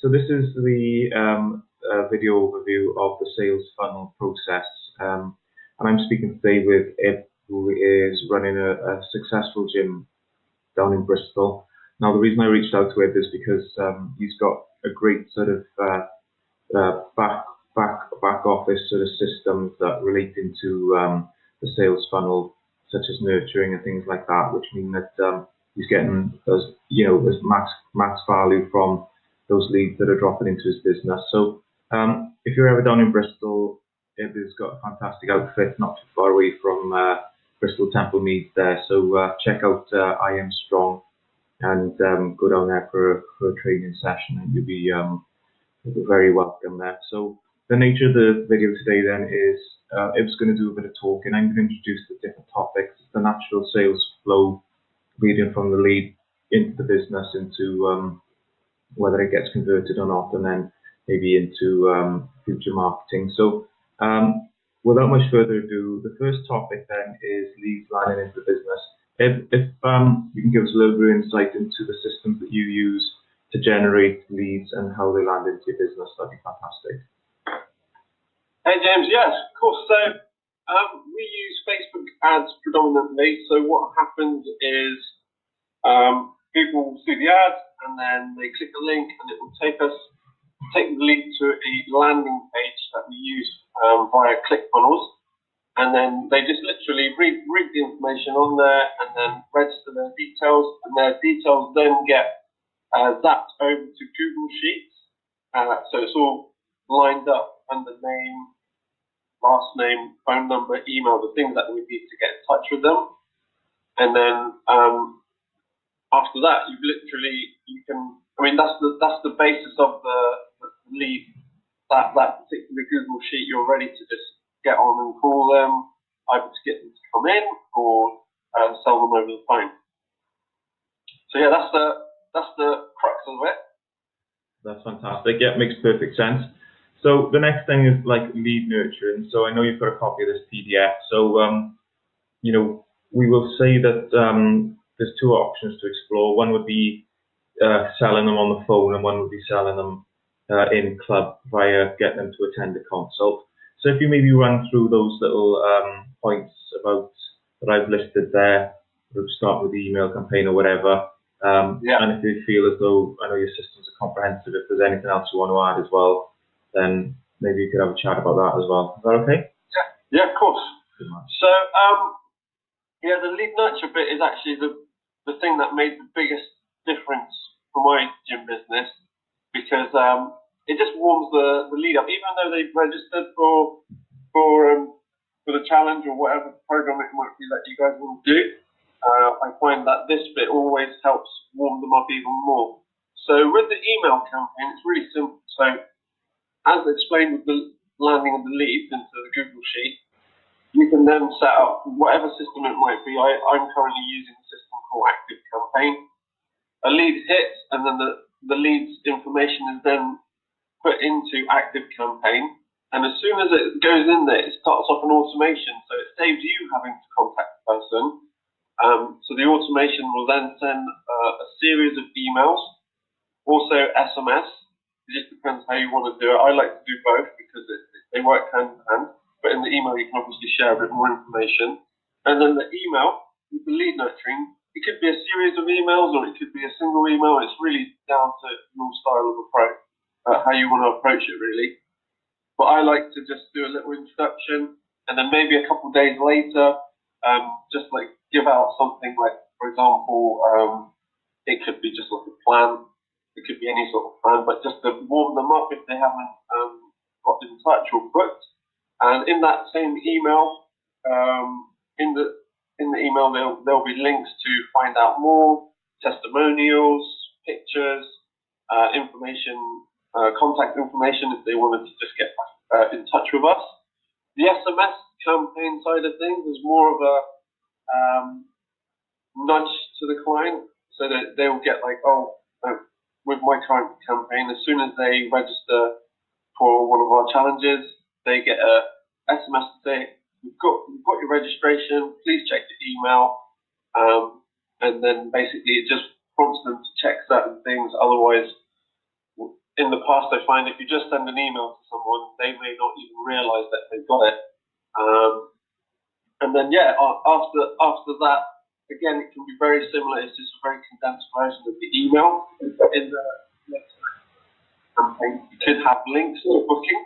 So this is the video overview of the sales funnel process. And I'm speaking today with Ed, who is running a successful gym down in Bristol. Now, the reason I reached out to Ed is because he's got a great sort of back office sort of systems that relate into the sales funnel, such as nurturing and things like that, which mean that he's getting as max value from those leads that are dropping into his business. So if you're ever down in Bristol, Ed has got a fantastic outfit not too far away from Bristol Temple Meads there. So check out I Am Strong and go down there for a training session, and you'll be very welcome there. So the nature of the video today then is Ed's going to do a bit of talking. I'm going to introduce the different topics, the natural sales flow leading from the lead into the business, into whether it gets converted or not, and then maybe into future marketing. So without much further ado, the first topic then is leads landing into the business. If you can give us a little bit of insight into the systems that you use to generate leads and how they land into your business, that'd be fantastic. Hey James, yes, of course. So we use Facebook ads predominantly. So what happens is people see the ad and then they click a link and it will take the lead to a landing page that we use via ClickFunnels. And then they just literally read the information on there and then register their details, and their details then get zapped over to Google Sheets. So it's all lined up under name, last name, phone number, email, the things that we need to get in touch with them. And then after that, that's the basis of the lead. That particular Google Sheet, you're ready to just get on and call them, either to get them to come in or sell them over the phone. So yeah, that's the crux of it. That's fantastic. Yeah, makes perfect sense. So the next thing is like lead nurturing. So I know you've got a copy of this PDF. So we will say that there's two options to explore. One would be selling them on the phone, and one would be selling them in club via getting them to attend a consult. So if you maybe run through those little points about that I've listed there, we'll start with the email campaign or whatever. And if you feel as though, I know your systems are comprehensive, if there's anything else you want to add as well, then maybe you could have a chat about that as well. Is that okay? Yeah, of course. Good much. So the lead nurture bit is actually the thing that made the biggest difference for my gym business, because it just warms the lead up, even though they've registered for the challenge or whatever program it might be that you guys want to do. I find that this bit always helps warm them up even more. So with the email campaign, it's really simple. So as explained with the landing of the leads into the Google Sheet, you can then set up whatever system it might be. I'm currently using a system called Active Campaign. A lead hits, and then the lead's information is then put into Active Campaign, and as soon as it goes in there, it starts off an automation, so it saves you having to contact the person. So the automation will then send a series of emails, also SMS. It just depends how you want to do it. I like to do both because they work hand in hand, but in the email you can obviously share a bit more information. And then the email with the lead nurturing, it could be a series of emails or it could be a single email. It's really down to your style of approach. How you want to approach it, really. But I like to just do a little introduction, and then maybe a couple of days later, just like give out something like, for example, it could be just like a plan. It could be any sort of plan, but just to warm them up if they haven't got in touch or booked. And in that same email, in the email, there'll be links to find out more, testimonials, pictures, information. Contact information if they wanted to just get in touch with us. The SMS campaign side of things is more of a nudge to the client, so that they will get like, with my current campaign, as soon as they register for one of our challenges, they get a SMS to say, we've got your registration, please check your email, and then basically it just prompts them to check certain things. Otherwise, in the past, I find if you just send an email to someone, they may not even realise that they've got it. And then, yeah, after that, again, it can be very similar. It's just a very condensed version of the email. In the next campaign, you could have links to booking.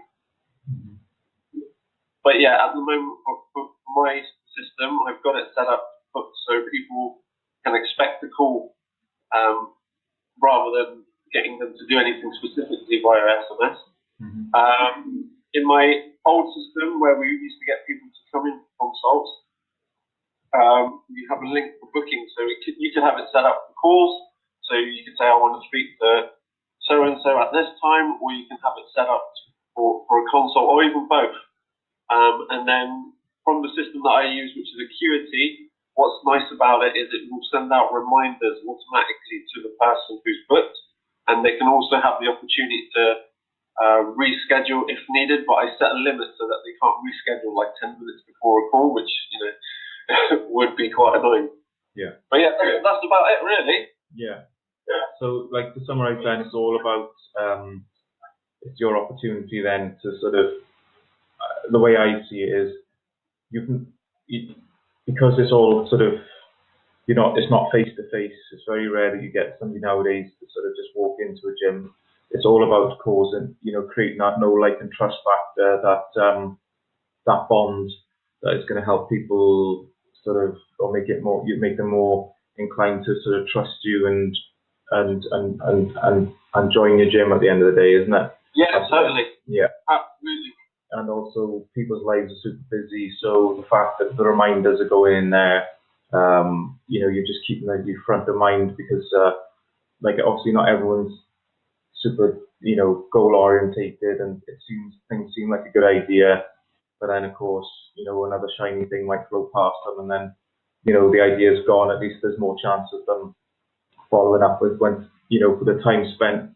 But yeah, at the moment, for my system, I've got it set up so people can expect a call rather than getting them to do anything specifically via SMS. In my old system, where we used to get people to come in for consults, you have a link for booking, so you could have it set up for calls. So you could say, I want to speak to so and so at this time, or you can have it set up for a consult, or even both. And then from the system that I use, which is Acuity, what's nice about it is it will send out reminders automatically to the person who's booked, and they can also have the opportunity to reschedule if needed, but I set a limit so that they can't reschedule like 10 minutes before a call, which, would be quite annoying. Yeah. But yeah, that's about it, really. Yeah. So, like, to summarize then, it's all about, it's your opportunity then to sort of, the way I see it is, because it's all sort of, it's not face to face. It's very rare that you get somebody nowadays to sort of just walk into a gym. It's all about causing, creating that know, like, and trust factor, that bond that is going to help people sort of, or make them more inclined to sort of trust you and join your gym at the end of the day, isn't it? Yeah, totally. Yeah. Absolutely. And also, people's lives are super busy, so the fact that the reminders are going in there, you're just keeping them front of mind, because, obviously not everyone's super, goal orientated, and things seem like a good idea, but then of course, another shiny thing might float past them, and then, the idea's gone. At least there's more chance of them following up with when, for the time spent,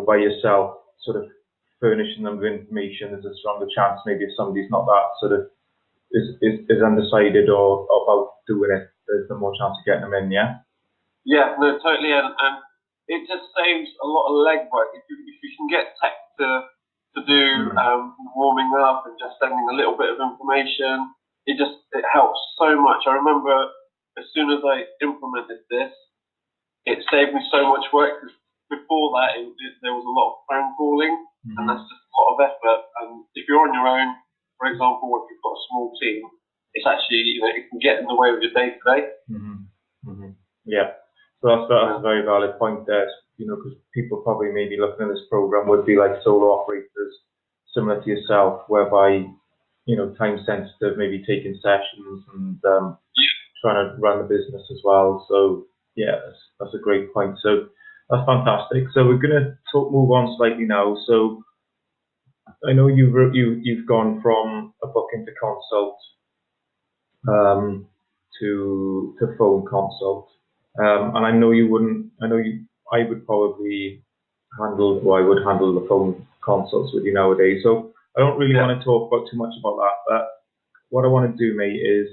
by yourself, sort of furnishing them with information. There's a stronger chance maybe if somebody's not that sort of is undecided or about doing it, there's the more chance of getting them in, yeah? Yeah, no, totally, and it just saves a lot of legwork. If you can get tech to do warming up and just sending a little bit of information, it helps so much. I remember as soon as I implemented this, it saved me so much work, because before that there was a lot of phone calling, and that's just a lot of effort. And if you're on your own, for example, if you've got a small team, it's actually, it can get in the way of your day to day. Yeah, so that's a very valid point there, because people probably maybe looking at this program would be like solo operators, similar to yourself, whereby, time sensitive, maybe taking sessions and trying to run the business as well. So yeah, that's a great point. So that's fantastic. So we're going to move on slightly now. So I know you've gone from a booking to consult to phone consult, and I know I would probably I would handle the phone consults with you nowadays. So I don't really want to talk about too much about that, but what I want to do, mate, is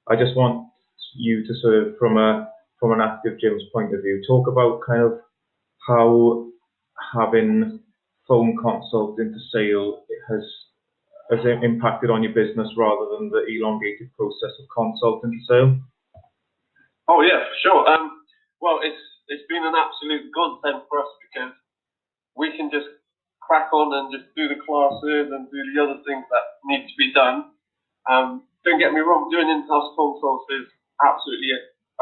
I just want you to sort of, from an Active Gym's point of view, talk about kind of how having phone consult into sale has impacted on your business rather than the elongated process of consult into sale. Oh yeah, for sure. Well, it's been an absolute godsend for us, because we can just crack on and just do the classes and do the other things that need to be done. Don't get me wrong, doing in-house consults is absolutely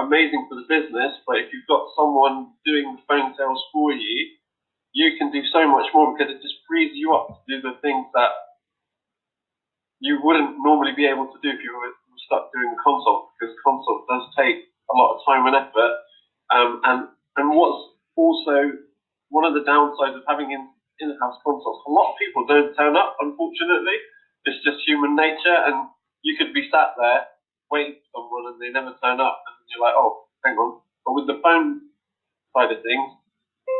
amazing for the business, but if you've got someone doing the phone sales for you, you can do so much more, because it just frees you up to do the things that you wouldn't normally be able to do if you were stuck doing a consult, because consult does take a lot of time and effort. And what's also one of the downsides of having in-house consults, a lot of people don't turn up, unfortunately. It's just human nature, and you could be sat there waiting for someone and they never turn up, and you're like, oh, hang on. But with the phone side of things,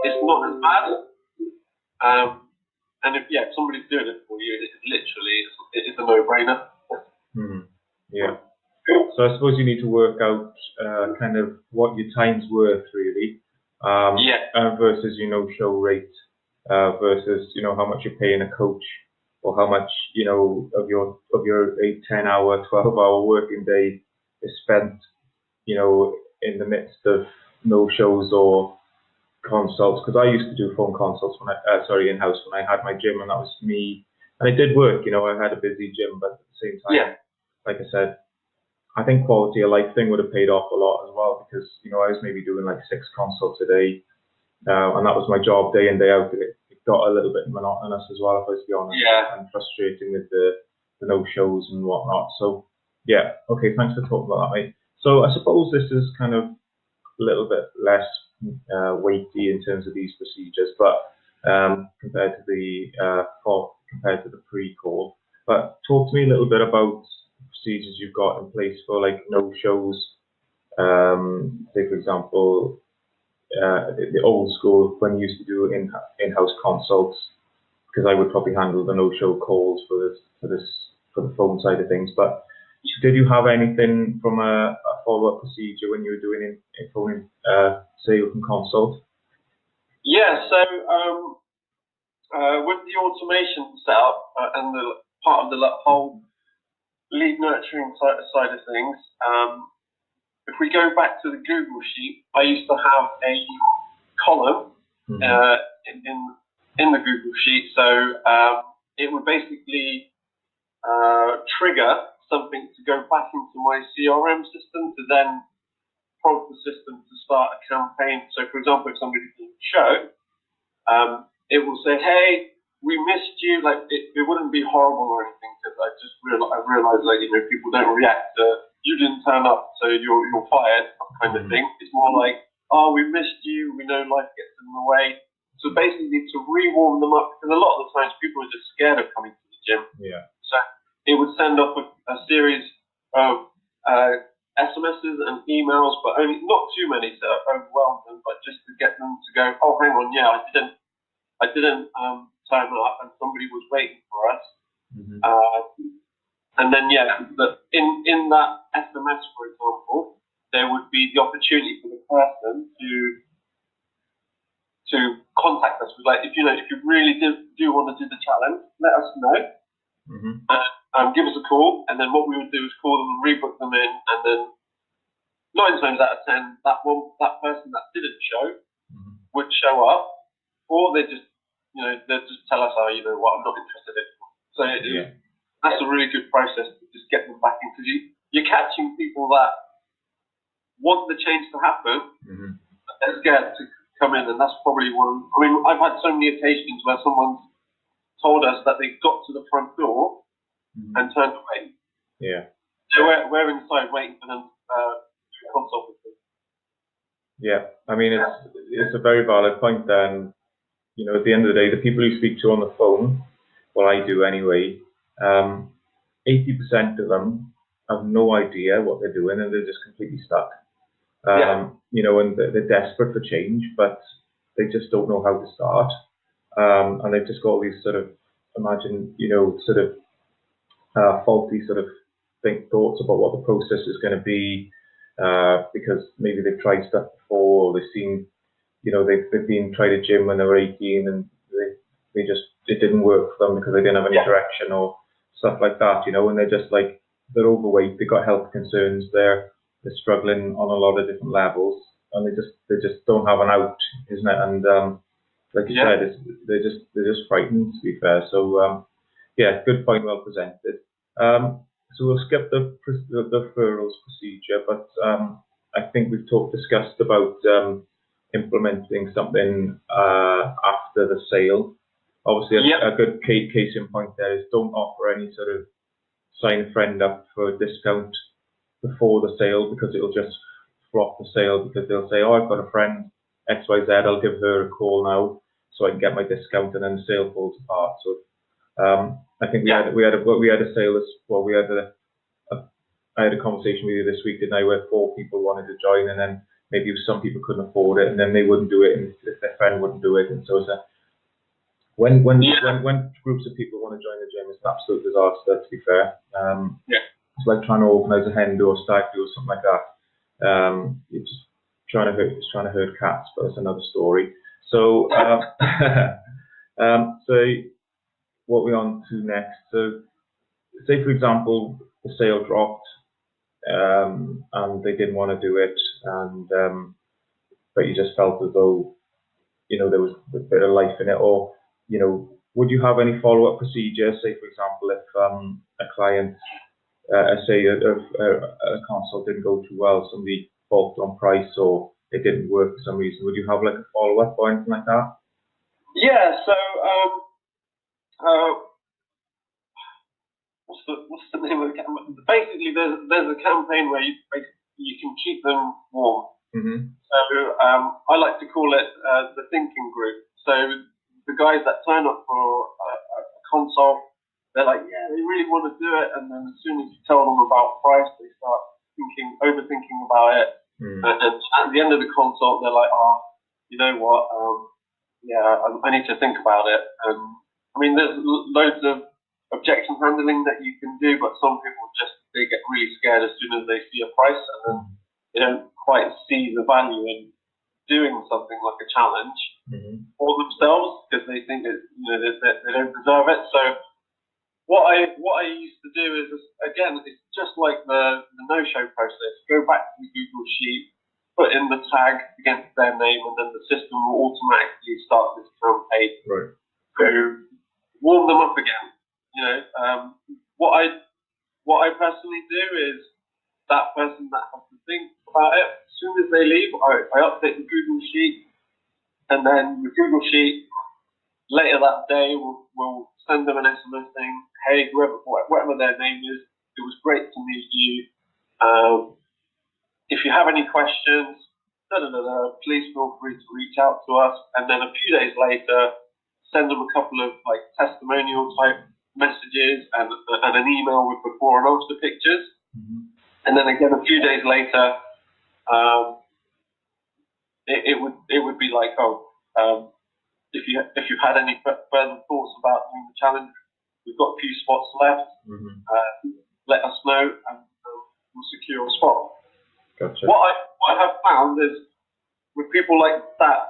it's not as bad. And if somebody's doing it for you, it's a no-brainer. Yeah. So I suppose you need to work out kind of what your time's worth, really. versus show rate, versus how much you're paying a coach, or how much of your 10-hour, 12-hour working day is spent in the midst of no shows or consults. Because I used to do phone consults in-house when I had my gym, and that was me, and it did work. I had a busy gym, but at the same time, like I said, I think quality of life thing would have paid off a lot as well, because I was maybe doing like 6 consults a day, and that was my job day in, day out. It got a little bit monotonous as well, if I was to be honest, and frustrating with the no shows and whatnot. So yeah, okay, thanks for talking about that, mate. So I suppose this is kind of a little bit less weighty in terms of these procedures, but compared to the pre-call. But talk to me a little bit about procedures you've got in place for like no shows. Say for example, the old school when you used to do in-house consults, because I would probably handle the no-show calls for the phone side of things. But did you have anything from a follow-up procedure when you were doing in phone sales and consult? Yeah. So with the automation setup and the part of the whole lead nurturing side of things, if we go back to the Google Sheet, I used to have a column in the Google Sheet. So it would basically trigger something to go back into my CRM system to then prompt the system to start a campaign. So for example, if somebody didn't show, it will say, hey, we missed you. Like it wouldn't be horrible or anything, because I realized like people don't react to you didn't turn up, so you're fired kind of thing. It's more like, oh, we missed you. We know life gets in the way. So basically, to re-warm them up, because a lot of the times people are just scared of coming to the gym. Yeah. So it would send off a series of SMSs and emails, but only not too many to overwhelm them, but just to get them to go, oh, hang on, yeah, I didn't turn up, and somebody was waiting for us. And then, in that SMS, for example, there would be the opportunity for the person to contact us. Like, if you really do want to do the challenge, let us know. Give us a call, and then what we would do is call them and rebook them in, and then 9 times out of 10, that person that didn't show would show up, or they just tell us, oh, you know what, I'm not interested in. So that's a really good process to just get them back in, because you're catching people that want the change to happen, but they're scared to come in, and that's probably one. I mean, I've had so many occasions where someone's told us that they got to the front door and turned away. Yeah. So we're inside waiting for them to consult with them. Yeah, I mean, it's a very valid point there, and at the end of the day, the people you speak to on the phone, well, I do anyway, 80% of them have no idea what they're doing, and they're just completely stuck. And they're desperate for change, but they just don't know how to start. And they've just got all these sort of, faulty sort of thoughts about what the process is going to be, because maybe they've tried stuff before, or they've seen, they've been tried a gym when they were 18, and it didn't work for them because they didn't have any direction or stuff like that, and they're just like, they're overweight, they've got health concerns, they're struggling on a lot of different levels, and they just don't have an out, isn't it? And like you said, they're just frightened, to be fair. So good point, well presented. So we'll skip the referrals procedure, but I think we've discussed about implementing something after the sale. Obviously, a good case in point there is don't offer any sort of sign a friend up for a discount before the sale, because it'll just flop the sale, because they'll say, oh, I've got a friend XYZ, I'll give her a call now so I can get my discount, and then the sale falls apart. So I think we had a sale I had a conversation with you this week, didn't I, where 4 people wanted to join, and then maybe some people couldn't afford it, and then they wouldn't do it, and if their friend wouldn't do it, and so it's when groups of people want to join the gym, it's an absolute disaster, to be fair. It's like trying to organise a hen do or stag do or something like that. trying to herd cats, but it's another story. So, so what we're on to next. So, say for example, the sale dropped, and they didn't want to do it, and but you just felt as though, you know, there was a bit of life in it, or, you know, would you have any follow-up procedure? Say for example, if a client, say a consult didn't go too well, somebody balked on price, or it didn't work for some reason, would you have like a follow-up or anything like that? Yeah. So what's the name of the campaign? Basically, there's a campaign where you can keep them warm. Mm-hmm. So I like to call it the thinking group. So the guys that turn up for a consult, they're like, yeah, they really want to do it, and then as soon as you tell them about price, they start overthinking about it. Mm. And at the end of the consult, they're like, oh, you know what? Yeah, I need to think about it. I mean, there's loads of objection handling that you can do, but some people they get really scared as soon as they see a price, and then they don't quite see the value in doing something like a challenge for themselves, because they think that, you know, they don't deserve it. So what I used to do is, again, it's just like the no-show process. Go back to the Google sheet, put in the tag against their name, and then the system will automatically start this campaign. Right. So warm them up again. You know, what I personally do is, that person that has to think about it, as soon as they leave, I update the Google sheet, and then the Google sheet later that day will send them an SMS saying, hey, whatever their name is, it was great to meet you. If you have any questions, please feel free to reach out to us. And then a few days later, send them a couple of like testimonial type messages and an email with before and after pictures. Mm-hmm. And then again, a few days later, it would be like, if you've had any further thoughts about doing the challenge, we've got a few spots left. Let us know, and we'll secure a spot. Gotcha. What I have found is, with people like that,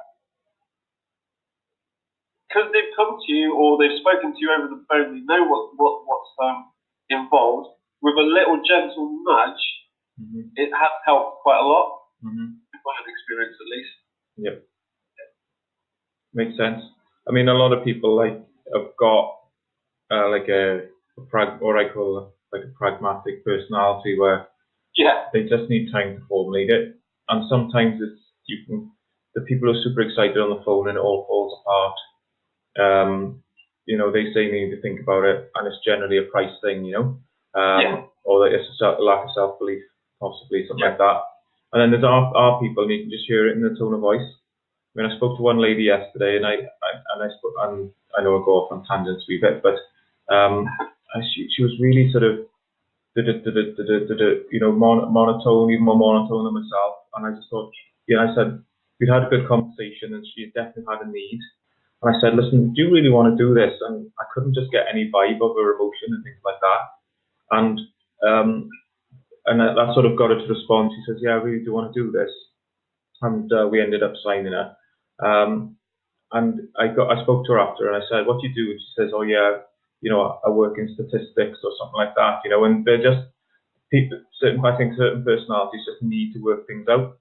because they've come to you or they've spoken to you over the phone, they know what's involved. With a little gentle nudge, it has helped quite a lot. In my own experience, at least. Yep. Makes sense. I mean, a lot of people have got like what I call like a pragmatic personality, where they just need time to formulate it. And sometimes the people are super excited on the phone and it all falls apart. You know, they say they need to think about it, and it's generally a price thing, you know, or that it's a lack of self-belief, possibly something like that. And then there's our people, and you can just hear it in the tone of voice. I mean, I spoke to one lady yesterday, and I know I go off on tangents a wee bit, but she was really sort of you know, monotone, even more monotone than myself. And I just thought, I said, we'd had a good conversation, and she definitely had a need. And I said, listen, do you really want to do this? And I couldn't just get any vibe of her emotion and things like that. And that sort of got her to respond. She says, yeah, I really do want to do this. And we ended up signing her. And I spoke to her after, and I said, what do you do? And she says, oh yeah, you know, I work in statistics or something like that, you know. And they're just people. I think certain personalities just need to work things out,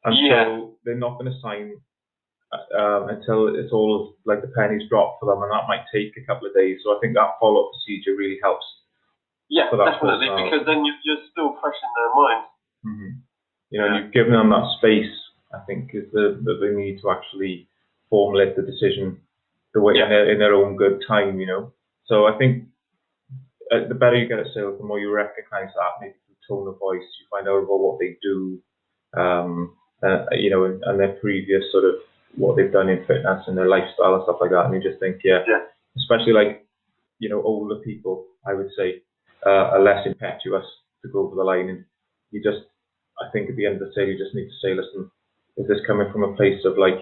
and so they're not going to sign until it's all like the pennies drop for them, and that might take a couple of days. So I think that follow-up procedure really helps. Yeah, definitely, because then you're still fresh in their mind. You know, you've given them that space, I think, is that they need to actually formulate the decision the way in their own good time, you know. So I think the better you get at sales, the more you recognise that, maybe through tone of voice, you find out about what they do, you know, and their previous sort of what they've done in fitness and their lifestyle and stuff like that, and you just think, especially like, you know, older people, I would say, are less impetuous to go over the line, and you just, I think at the end of the day, you just need to say, listen, is this coming from a place of like,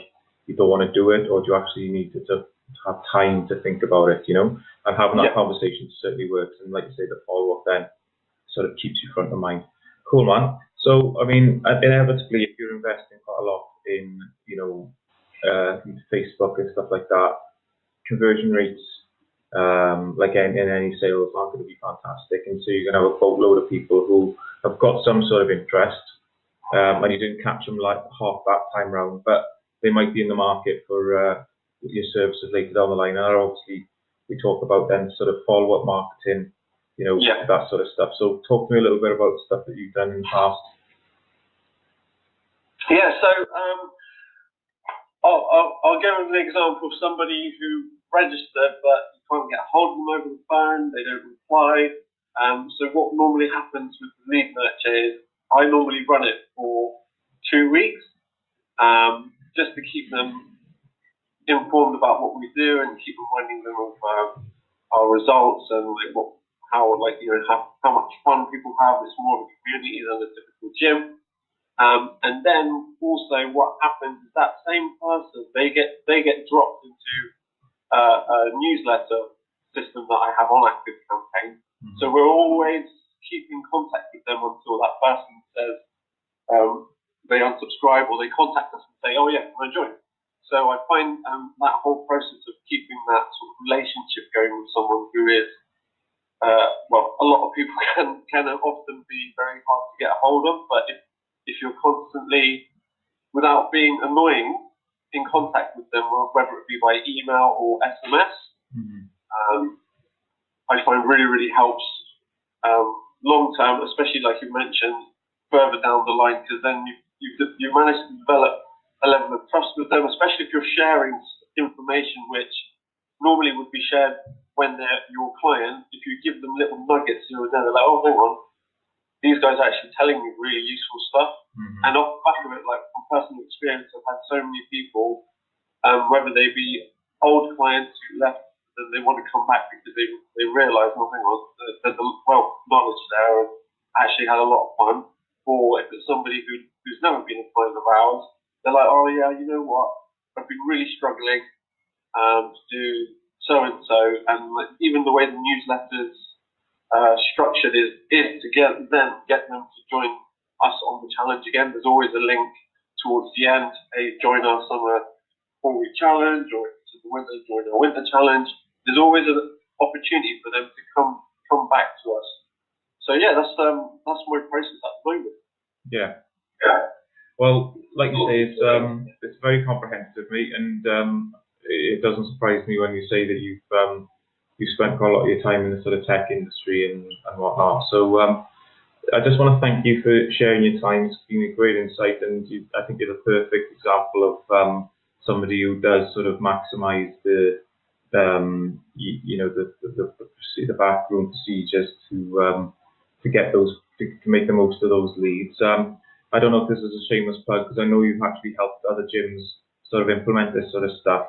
you don't want to do it, or do you actually need to have time to think about it, you know? And having that conversation certainly works, and like you say, the follow-up then sort of keeps you front of mind. Cool, man. So, I mean, inevitably, if you're investing quite a lot in, Facebook and stuff like that, conversion rates, like in any sales, aren't going to be fantastic. And so you're going to have a boatload of people who have got some sort of interest, and you didn't catch them like half that time round, but they might be in the market for your services later down the line. And obviously, we talk about then sort of follow-up marketing, that sort of stuff. So talk to me a little bit about the stuff that you've done in the past. Yeah, so I'll give an example of somebody who registered, but you can't get hold of them over the phone, they don't reply. So what normally happens with the lead nurture is I normally run it for 2 weeks, just to keep them informed about what we do and keep reminding them of our results and how much fun people have. It's more of a community than a typical gym. And then also what happens is that same person, they get dropped into a newsletter system that I have on ActiveCampaign. Mm-hmm. So we're always keeping contact with them until that person says they unsubscribe or they contact us and say, oh yeah, can I join? So I find that whole process of keeping that sort of relationship going with someone who is, a lot of people can often be very hard to get a hold of, but if you're constantly, without being annoying, in contact with them, whether it be by email or SMS, I find really helps long term, especially like you mentioned, further down the line, because then you manage to develop a level of trust with them, especially if you're sharing information which normally would be shared when they're your client. If you give them little nuggets here and there, they're like, oh, hang on, these guys are actually telling me really useful stuff. Mm-hmm. And off the back of it, like from personal experience, I've had so many people, whether they be old clients who left and they want to come back because they realise, oh, hang on, there's a wealth of knowledge there and actually had a lot of fun. Or if it's somebody who's never been a client of ours, they're like, oh yeah, you know what, I've been really struggling to do so and so, and like, even the way the newsletters structured is to get them to join us on the challenge again. There's always a link towards the end. Hey, join us on a 4-week challenge, or if it's in the winter, join our winter challenge. There's always an opportunity for them to come back to us. So yeah, that's my process at the moment. Yeah. Well, like you say, it's very comprehensive, mate, and it doesn't surprise me when you say that you've spent quite a lot of your time in the sort of tech industry and whatnot. So I just want to thank you for sharing your time. It's been a great insight, and I think you're the perfect example of somebody who does sort of maximise the backroom procedures to get those to make the most of those leads. I don't know if this is a shameless plug, because I know you've actually helped other gyms sort of implement this sort of stuff.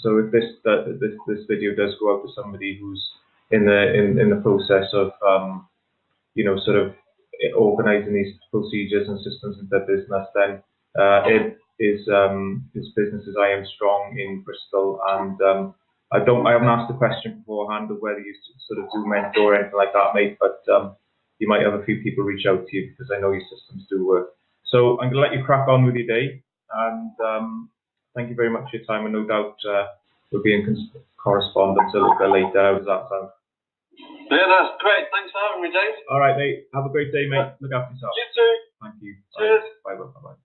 So if this video does go out to somebody who's in the process of sort of organising these procedures and systems into their business, then his business is I Am Strong in Bristol, and I haven't asked the question beforehand of whether you sort of do mentor or anything like that, mate, but you might have a few people reach out to you, because I know your systems do work. So I'm going to let you crack on with your day, and thank you very much for your time, and no doubt we'll be in correspondence a little bit later. How does that sound? Yeah, that's great. Thanks for having me, James. All right, mate. Have a great day, mate. Look after yourself. You too. Thank you. Cheers. Bye. Bye. Bye.